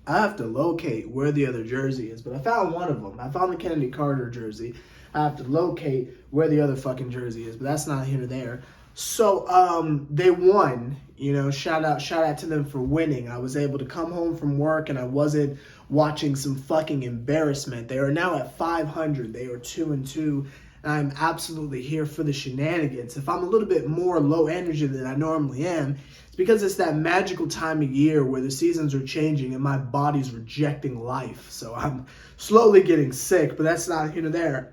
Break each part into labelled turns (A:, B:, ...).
A: I have to locate where the other jersey is, but I found one of them. I found the Kennedy Carter jersey. I have to locate where the other fucking jersey is, but that's not here or there. So, they won. You know, shout out to them for winning. I was able to come home from work and I wasn't watching some fucking embarrassment. They are now at 500. They are 2-2. And I'm absolutely here for the shenanigans. If I'm a little bit more low energy than I normally am, it's because it's that magical time of year where the seasons are changing and my body's rejecting life. So I'm slowly getting sick, but that's not here to there.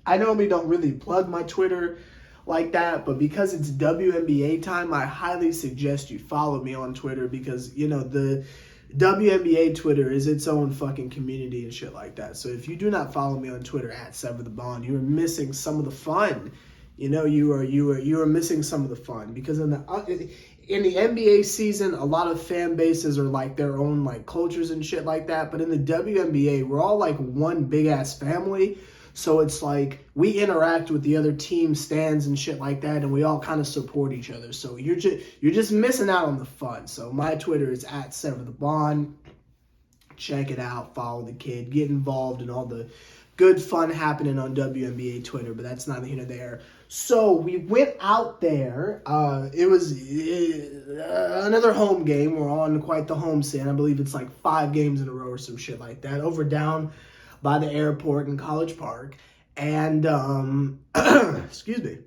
A: I normally don't really plug my Twitter like that, but because it's WNBA time, I highly suggest you follow me on Twitter because, you know, the WNBA Twitter is its own fucking community and shit like that. So if you do not follow me on Twitter at Sever the Bond, you are missing some of the fun. You know, you are missing some of the fun because in the NBA season, a lot of fan bases are like their own like cultures and shit like that. But in the WNBA, we're all like one big ass family. So it's like we interact with the other team stands and shit like that, and we all kind of support each other. So you're just missing out on the fun. So my Twitter is at Sever the Bond. Check it out, follow the kid, get involved in all the good fun happening on WNBA Twitter, but that's neither here nor there. So we went out there. It was another home game. We're on quite the home stand. I believe it's like 5 games in a row or some shit like that. Over down by the airport in College Park. And, excuse me,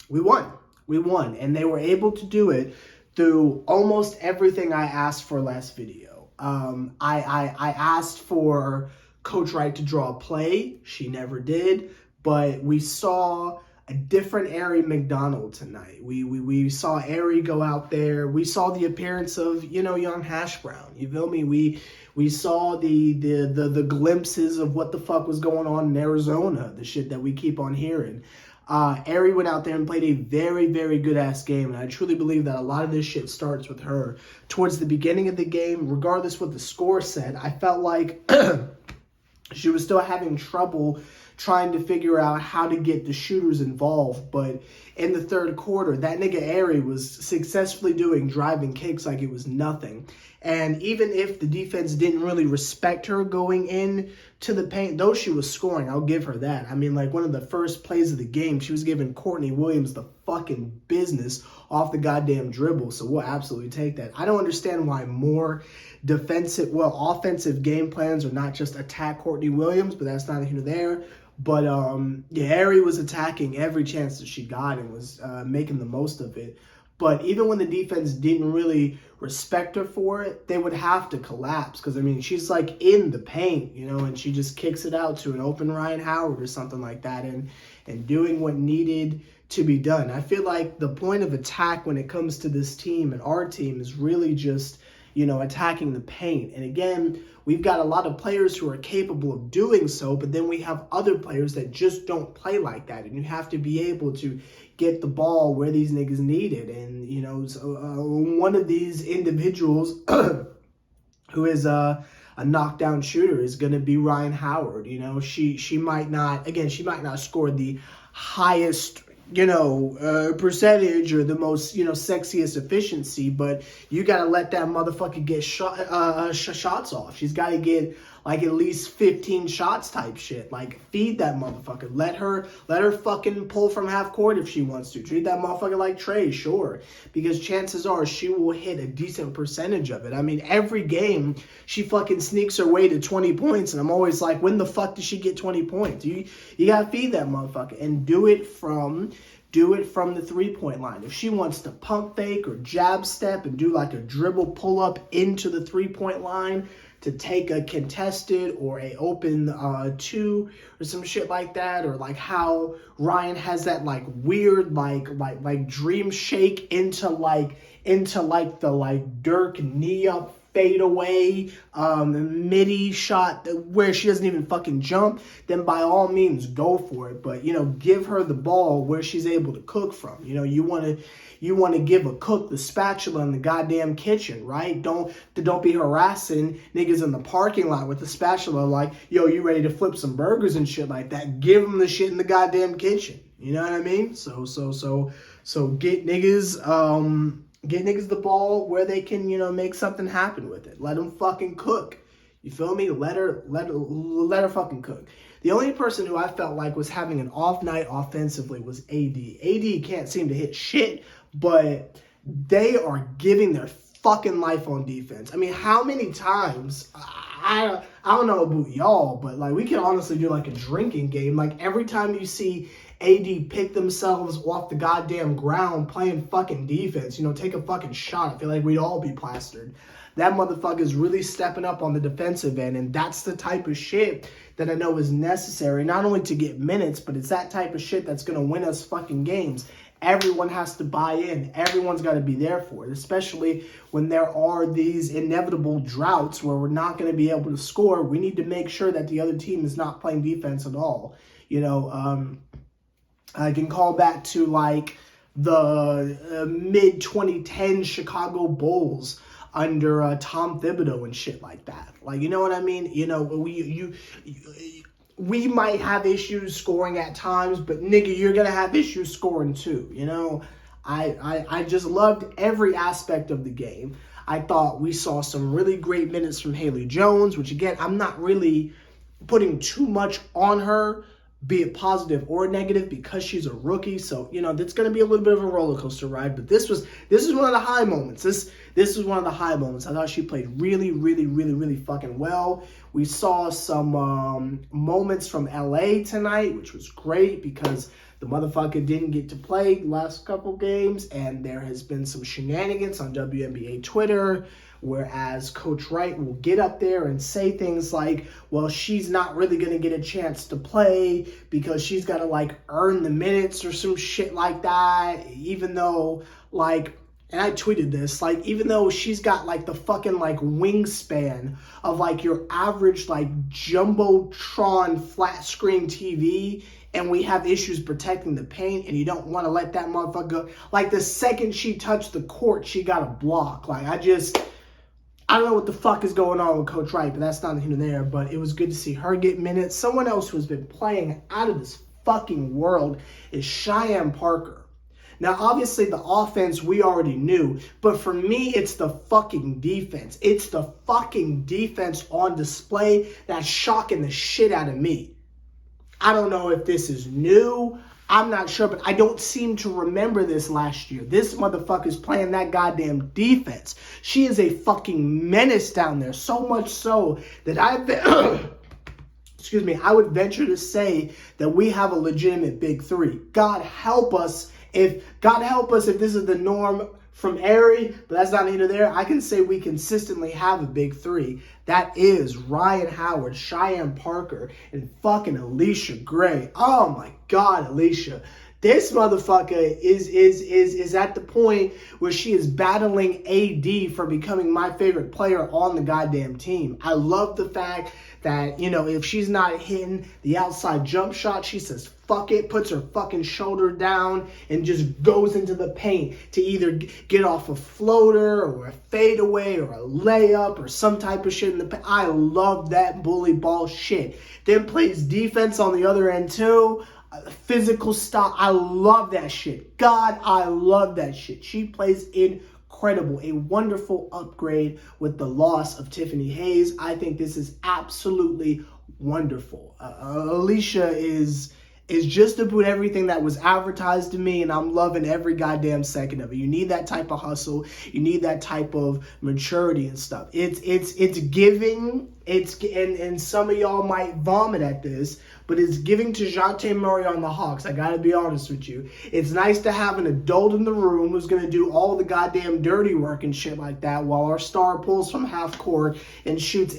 A: we won. And they were able to do it through almost everything I asked for last video. I asked for Coach Wright to draw a play. She never did. But we saw a different Ari McDonald tonight. We saw Ari go out there. We saw the appearance of, you know, young Hash Brown. You feel me? We saw the glimpses of what the fuck was going on in Arizona, the shit that we keep on hearing. Ari went out there and played a very, very good-ass game, and I truly believe that a lot of this shit starts with her. Towards the beginning of the game, regardless what the score said, I felt like she was still having trouble trying to figure out how to get the shooters involved. But in the third quarter, that nigga Ari was successfully doing driving kicks like it was nothing. And even if the defense didn't really respect her going in to the paint, though she was scoring, I'll give her that. I mean, like one of the first plays of the game, she was giving Courtney Williams the fucking business off the goddamn dribble. So we'll absolutely take that. I don't understand why more offensive game plans are not just attack Courtney Williams, but that's neither here nor there. But yeah, Ari was attacking every chance that she got and was making the most of it. But even when the defense didn't really respect her for it, they would have to collapse. Because, I mean, she's like in the paint, you know, and she just kicks it out to an open Ryan Howard or something like that and doing what needed to be done. I feel like the point of attack when it comes to this team and our team is really just, you know, attacking the paint. And again, we've got a lot of players who are capable of doing so, but then we have other players that just don't play like that. And you have to be able to get the ball where these niggas need it. And, you know, so, one of these individuals who is a knockdown shooter is going to be Ryan Howard. You know, she might not score the highest, you know, percentage or the most, you know, sexiest efficiency, but you got to let that motherfucker get shots off. She's got to get like at least 15 shots type shit. Like feed that motherfucker. Let her fucking pull from half court if she wants to. Treat that motherfucker like Trey, sure. Because chances are she will hit a decent percentage of it. I mean, every game she fucking sneaks her way to 20 points and I'm always like, when the fuck does she get 20 points? You got to feed that motherfucker and do it from the three-point line. If she wants to pump fake or jab step and do like a dribble pull-up into the three-point line to take a contested or a open 2 or some shit like that, or like how Ryan has that like weird like dream shake into the like Dirk knee up fadeaway midi shot where she doesn't even fucking jump, then by all means go for it. But, you know, give her the ball where she's able to cook from. You know, you want to give a cook the spatula in the goddamn kitchen, right? Don't be harassing niggas in the parking lot with the spatula like, yo, you ready to flip some burgers and shit like that. Give them the shit in the goddamn kitchen. You know what I mean? So get niggas Get niggas the ball where they can, make something happen with it. Let them fucking cook. You feel me? Let her fucking cook. The only person who I felt like was having an off night offensively was AD. AD can't seem to hit shit, but they are giving their fucking life on defense. I mean, how many times, I don't know about y'all, but like we can honestly do like a drinking game. Like every time you see AD pick themselves off the goddamn ground playing fucking defense, take a fucking shot. I feel like we'd all be plastered. That motherfucker's really stepping up on the defensive end, and that's the type of shit that I know is necessary, not only to get minutes, but it's that type of shit that's going to win us fucking games. Everyone has to buy in. Everyone's got to be there for it, especially when there are these inevitable droughts where we're not going to be able to score. We need to make sure that the other team is not playing defense at all. I can call back to like the mid-2010 Chicago Bulls under Tom Thibodeau and shit like that. Like, you know what I mean? We might have issues scoring at times, but nigga, you're going to have issues scoring too. I just loved every aspect of the game. I thought we saw some really great minutes from Haley Jones, which again, I'm not really putting too much on her, be it positive or negative, because she's a rookie. So, it's going to be a little bit of a roller coaster ride, but this is one of the high moments. This is one of the high moments. I thought she played really, really, really, really fucking well. We saw some moments from LA tonight, which was great because the motherfucker didn't get to play the last couple games, and there has been some shenanigans on WNBA Twitter, whereas Coach Wright will get up there and say things like, well, she's not really going to get a chance to play because she's got to, earn the minutes or some shit like that, even though, and I tweeted this, even though she's got, the fucking, wingspan of, your average, Jumbotron flat screen TV, and we have issues protecting the paint, and you don't want to let that motherfucker go. The second she touched the court, she got a block. I don't know what the fuck is going on with Coach Wright, but that's not here nor there. But it was good to see her get minutes. Someone else who's been playing out of this fucking world is Cheyenne Parker. Now, obviously, the offense we already knew, but for me, it's the fucking defense. It's the fucking defense on display that's shocking the shit out of me. I don't know if this is new. I'm not sure, but I don't seem to remember this last year. This motherfucker's playing that goddamn defense. She is a fucking menace down there, so much so that I would venture to say that we have a legitimate big three. God help us if this is the norm from Aerie, but that's not either there. I can say we consistently have a big three. That is Ryan Howard, Cheyenne Parker, and fucking Alicia Gray. Oh my God, Alicia. This motherfucker is at the point where she is battling AD for becoming my favorite player on the goddamn team. I love the fact that, if she's not hitting the outside jump shot, she says, fuck it, puts her fucking shoulder down and just goes into the paint to either get off a floater or a fadeaway or a layup or some type of shit in the paint. I love that bully ball shit. Then plays defense on the other end too. Physical style. I love that shit. God, I love that shit. She plays incredible. A wonderful upgrade with the loss of Tiffany Hayes. I think this is absolutely wonderful. Alicia is just about everything that was advertised to me, and I'm loving every goddamn second of it. You need that type of hustle. You need that type of maturity and stuff. It's giving. And some of y'all might vomit at this, but it's giving to Jante Murray on the Hawks. I gotta be honest with you. It's nice to have an adult in the room who's gonna do all the goddamn dirty work and shit like that while our star pulls from half court and shoots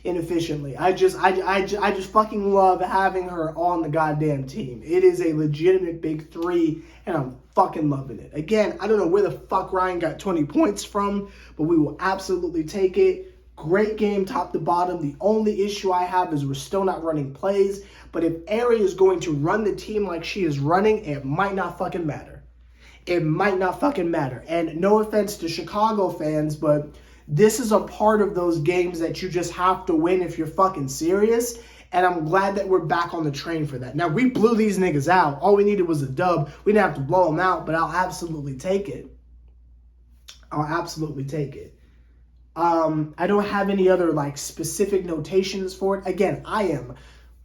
A: inefficiently. I just fucking love having her on the goddamn team. It is a legitimate big three, and I'm fucking loving it. Again, I don't know where the fuck Ryan got 20 points from, but we will absolutely take it. Great game top to bottom. The only issue I have is we're still not running plays. But if Aerie is going to run the team like she is running, it might not fucking matter. It might not fucking matter. And no offense to Chicago fans, but this is a part of those games that you just have to win if you're fucking serious. And I'm glad that we're back on the train for that. Now, we blew these niggas out. All we needed was a dub. We didn't have to blow them out, but I'll absolutely take it. I'll absolutely take it. I don't have any other like specific notations for it. Again, I am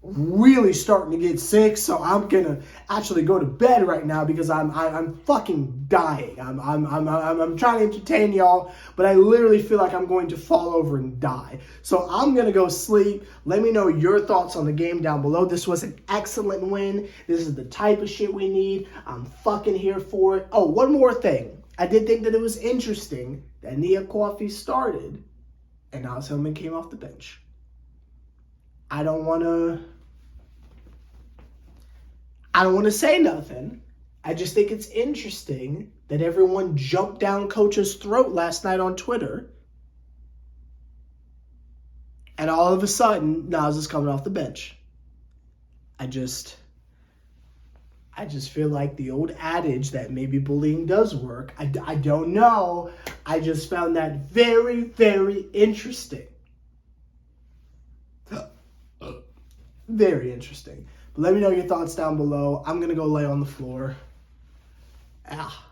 A: really starting to get sick, so I'm gonna actually go to bed right now because I'm fucking dying. I'm trying to entertain y'all, but I literally feel like I'm going to fall over and die. So I'm gonna go sleep. Let me know your thoughts on the game down below. This was an excellent win. This is the type of shit we need. I'm fucking here for it. Oh, one more thing. I did think that it was interesting that Nia Coffey started and Oz Hillman came off the bench. I don't want to say nothing. I just think it's interesting that everyone jumped down Coach's throat last night on Twitter. And all of a sudden, Nas is coming off the bench. I just feel like the old adage that maybe bullying does work. I don't know. I just found that very, very interesting. Very interesting. But let me know your thoughts down below. I'm going to go lay on the floor. Ah.